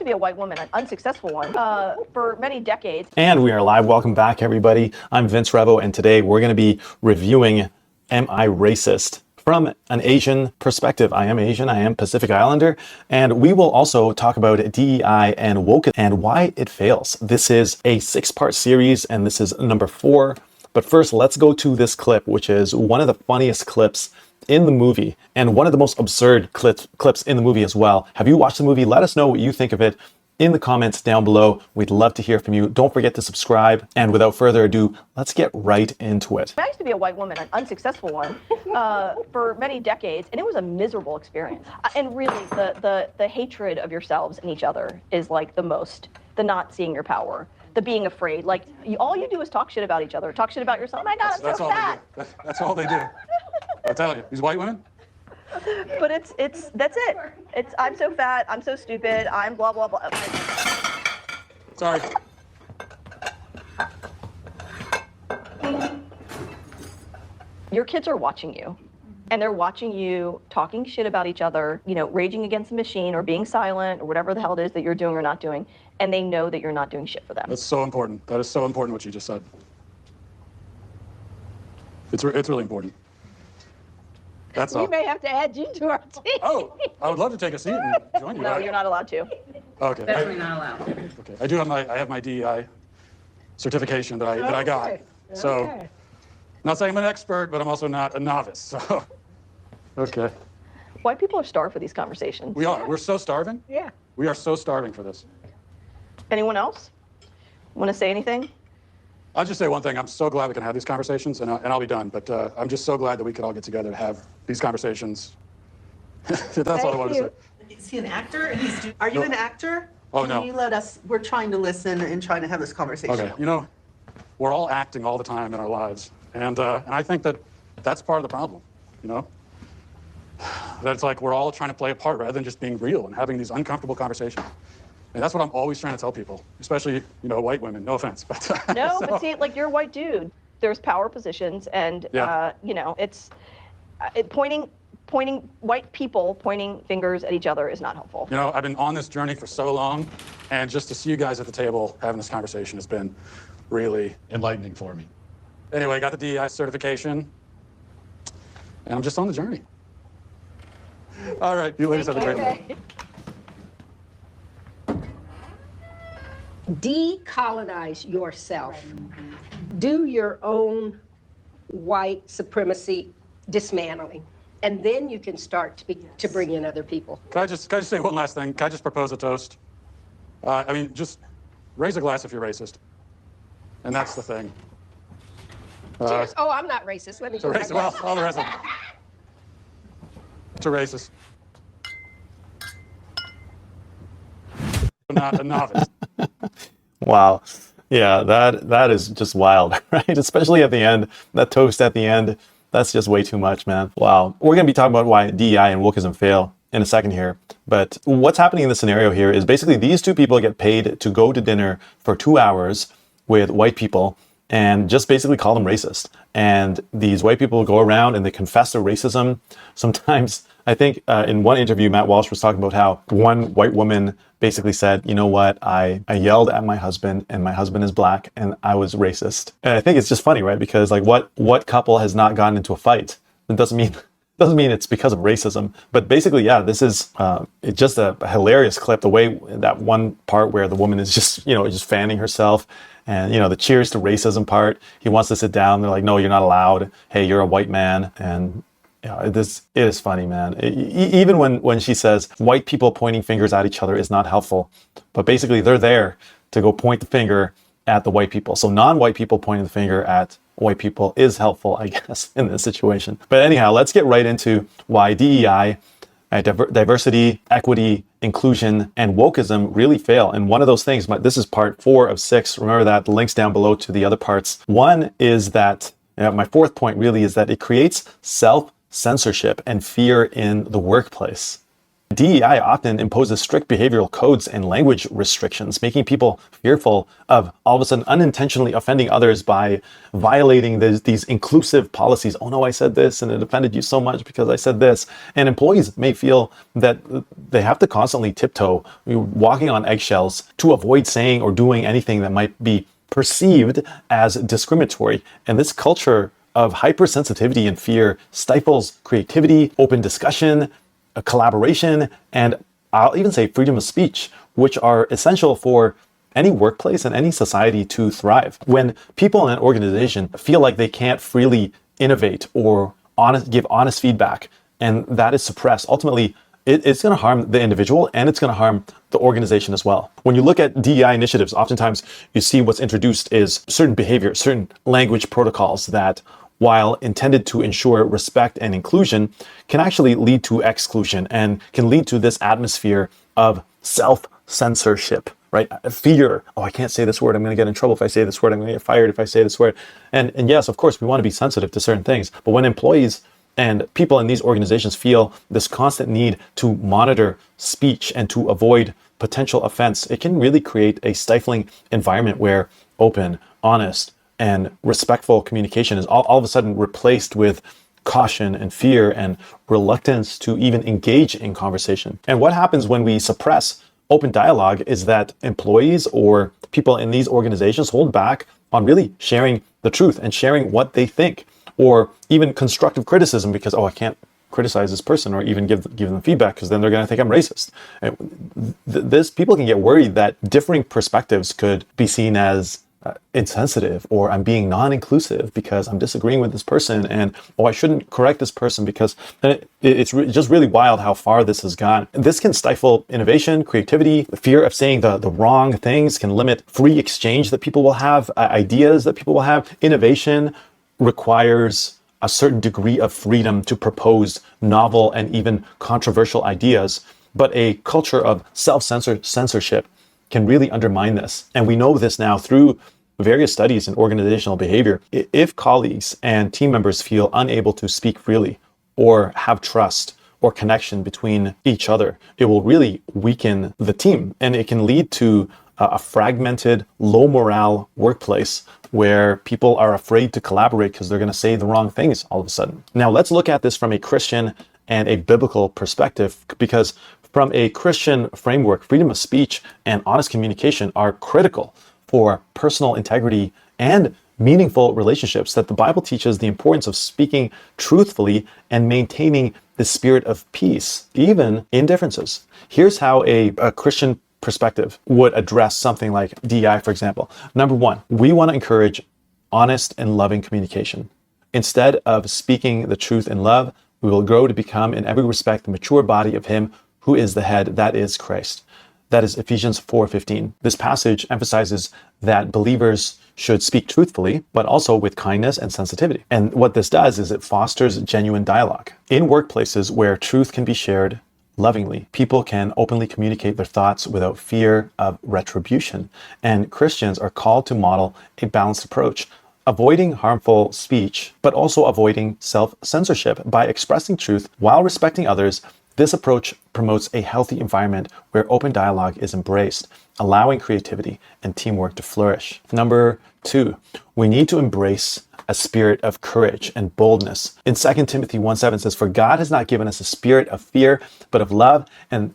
to be a white woman, an unsuccessful one, for many decades. And we are live. Welcome back, everybody. I'm Vince Revo, and today we're going to be reviewing Am I Racist? From an Asian perspective. I am Asian, I am Pacific Islander, and we will also talk about DEI and woke and why it fails. This is a 6-part series, and this is number 4. But first, let's go to this clip, which is one of the funniest clips in the movie and one of the most absurd clips in the movie as well. Have you watched the movie? Let us know what you think of it in the comments down below. We'd love to hear from you. Don't forget to subscribe. And without further ado, let's get right into it. I used to be a white woman, an unsuccessful one, for many decades, and it was a miserable experience. And really, the hatred of yourselves and each other is like the not seeing your power, the being afraid. Like, all you do is talk shit about each other, talk shit about yourself. Oh my God, I'm so fat. That's all they do. I tell you, these white women. But that's it. I'm so fat, I'm so stupid, I'm blah, blah, blah. Sorry. Your kids are watching you, and they're watching you talking shit about each other, you know, raging against the machine or being silent or whatever the hell it is that you're doing or not doing, and they know that you're not doing shit for them. That's so important. That is so important what you just said. It's really important. That's all. We may have to add you to our team. Oh, I would love to take a seat and join you. No, you're not allowed to. Okay. Definitely not allowed. Okay. I have my DEI certification that I got. Okay. So, Okay. not saying I'm an expert, but I'm also not a novice. So, okay. White people are starved for these conversations. We are. We're so starving. Yeah. We are so starving for this. Anyone else want to say anything? I'll just say one thing. I'm so glad we can have these conversations, and I'll be done. But I'm just so glad that we could all get together to have these conversations. That's all I want to say. Is he an actor? Are you an actor? Oh, no. Can you let us, we're trying to listen and trying to have this conversation. Okay. You know, we're all acting all the time in our lives. And I think that that's part of the problem, you know? That it's like we're all trying to play a part rather than just being real and having these uncomfortable conversations. And that's what I'm always trying to tell people, especially, you know, white women. No offense, but No, but see, like, you're a white dude. There's power positions, and Yeah. you know, pointing white people pointing fingers at each other is not helpful. you know, I've been on this journey for so long, and just to see you guys at the table having this conversation has been really enlightening for me. Anyway, I got the DEI certification, and I'm just on the journey. All right, you ladies have a great night. Decolonize yourself. Do your own white supremacy dismantling. And then you can start to bring in other people. Can I just say one last thing? Can I just propose a toast? I mean, just raise a glass if you're racist. And that's the thing. Cheers. Oh, I'm not racist. Let me To go. racist, well, all the rest of them. To racist. Not a novice. Wow. Yeah, that is just wild, right? Especially at the end, that toast at the end. That's just way too much, man. Wow. We're going to be talking about why DEI and wokeism fail in a second here. But what's happening in this scenario here is basically these two people get paid to go to dinner for 2 hours with white people and just basically call them racist. And these white people go around and they confess their racism. Sometimes, I think in one interview, Matt Walsh was talking about how one white woman basically said, you know what, I yelled at my husband and my husband is black and I was racist. And I think it's just funny, right? Because like what couple has not gotten into a fight? It doesn't mean it's because of racism. But basically, yeah, this is it's just a hilarious clip. The way that one part where the woman is just, you know, just fanning herself. And, you know, the cheers to racism part, he wants to sit down. They're like, no, you're not allowed. Hey, you're a white man. And yeah, it is funny, man. Even when she says white people pointing fingers at each other is not helpful. But basically, they're there to go point the finger at the white people. So non-white people pointing the finger at white people is helpful, I guess, in this situation. But anyhow, let's get right into why DEI, diversity, equity, inclusion, and wokeism really fail. And one of those things, this is part 4 of 6. Remember that, the links down below to the other parts. One is that, my 4th point really is that it creates self-censorship and fear in the workplace. DEI often imposes strict behavioral codes and language restrictions, making people fearful of all of a sudden unintentionally offending others by violating these inclusive policies. Oh no, I said this and it offended you so much because I said this. And employees may feel that they have to constantly tiptoe, walking on eggshells to avoid saying or doing anything that might be perceived as discriminatory. And this culture of hypersensitivity and fear stifles creativity, open discussion, collaboration, and I'll even say freedom of speech, which are essential for any workplace and any society to thrive. When people in an organization feel like they can't freely innovate or give honest feedback, and that is suppressed, ultimately it's going to harm the individual and it's going to harm the organization as well. When you look at DEI initiatives, oftentimes you see what's introduced is certain behavior, certain language protocols that, while intended to ensure respect and inclusion, can actually lead to exclusion and can lead to this atmosphere of self-censorship, right? Fear. Oh, I can't say this word. I'm going to get in trouble if I say this word. I'm going to get fired if I say this word. And yes, of course, we want to be sensitive to certain things. But when employees and people in these organizations feel this constant need to monitor speech and to avoid potential offense, it can really create a stifling environment where open, honest, and respectful communication is all of a sudden replaced with caution and fear and reluctance to even engage in conversation. And what happens when we suppress open dialogue is that employees or people in these organizations hold back on really sharing the truth and sharing what they think, or even constructive criticism because, oh, I can't criticize this person or even give them feedback because then they're going to think I'm racist. And people can get worried that differing perspectives could be seen as insensitive, or I'm being non-inclusive because I'm disagreeing with this person, and oh, I shouldn't correct this person because it's just really wild how far this has gone. This can stifle innovation, creativity. The fear of saying the wrong things can limit free exchange that people will have, ideas that people will have. Innovation requires a certain degree of freedom to propose novel and even controversial ideas, but a culture of censorship can really undermine this. And we know this now through various studies in organizational behavior. If colleagues and team members feel unable to speak freely or have trust or connection between each other, it will really weaken the team. And it can lead to a fragmented, low morale workplace where people are afraid to collaborate because they're going to say the wrong things all of a sudden. Now, let's look at this from a Christian and a biblical perspective, because from a Christian framework, freedom of speech and honest communication are critical for personal integrity and meaningful relationships, that the Bible teaches the importance of speaking truthfully and maintaining the spirit of peace, even in differences. Here's how a Christian perspective would address something like DEI, for example. Number one, we want to encourage honest and loving communication. Instead of speaking the truth in love, we will grow to become in every respect the mature body of Him who is the head, that is Christ. That is Ephesians 4:15. This passage emphasizes that believers should speak truthfully, but also with kindness and sensitivity. And what this does is it fosters genuine dialogue. In workplaces where truth can be shared lovingly, people can openly communicate their thoughts without fear of retribution. And Christians are called to model a balanced approach, avoiding harmful speech, but also avoiding self-censorship by expressing truth while respecting others. This approach promotes a healthy environment where open dialogue is embraced, allowing creativity and teamwork to flourish. Number two, we need to embrace a spirit of courage and boldness. In 2 Timothy 1:7 says, "For God has not given us a spirit of fear, but of love and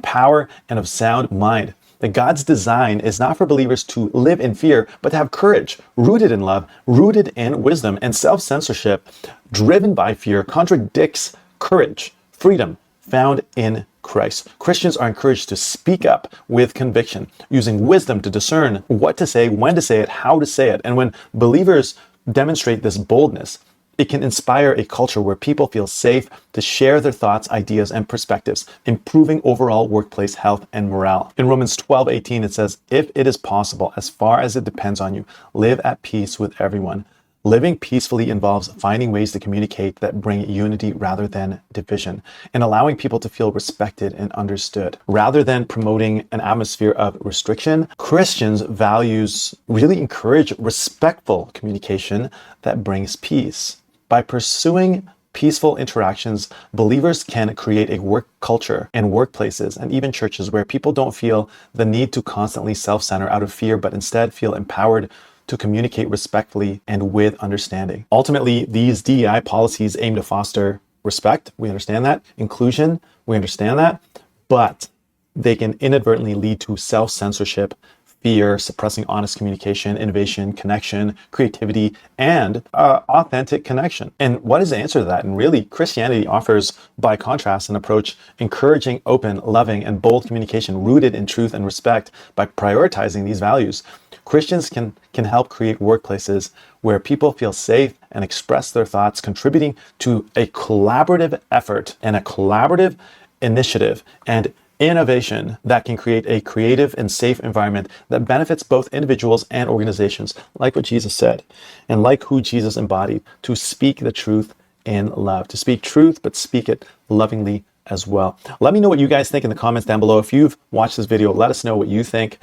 power and of sound mind." That God's design is not for believers to live in fear, but to have courage, rooted in love, rooted in wisdom. And self-censorship driven by fear contradicts courage, freedom, found in Christ. Christians are encouraged to speak up with conviction, using wisdom to discern what to say, when to say it, how to say it. And when believers demonstrate this boldness, it can inspire a culture where people feel safe to share their thoughts, ideas, and perspectives, improving overall workplace health and morale. In Romans 12:18, it says, "If it is possible, as far as it depends on you, live at peace with everyone." Living peacefully involves finding ways to communicate that bring unity rather than division, and allowing people to feel respected and understood. Rather than promoting an atmosphere of restriction, Christians' values really encourage respectful communication that brings peace. By pursuing peaceful interactions, believers can create a work culture and workplaces and even churches where people don't feel the need to constantly self-center out of fear, but instead feel empowered to communicate respectfully and with understanding. Ultimately, these DEI policies aim to foster respect. We understand that. Inclusion. We understand that. But they can inadvertently lead to self-censorship, fear, suppressing honest communication, innovation, connection, creativity, and authentic connection. And what is the answer to that? And really, Christianity offers, by contrast, an approach encouraging open, loving, and bold communication rooted in truth and respect by prioritizing these values. Christians can help create workplaces where people feel safe and express their thoughts, contributing to a collaborative effort and a collaborative initiative and innovation that can create a creative and safe environment that benefits both individuals and organizations, like what Jesus said, and like who Jesus embodied, to speak the truth in love, to speak truth, but speak it lovingly as well. Let me know what you guys think in the comments down below. If you've watched this video, let us know what you think.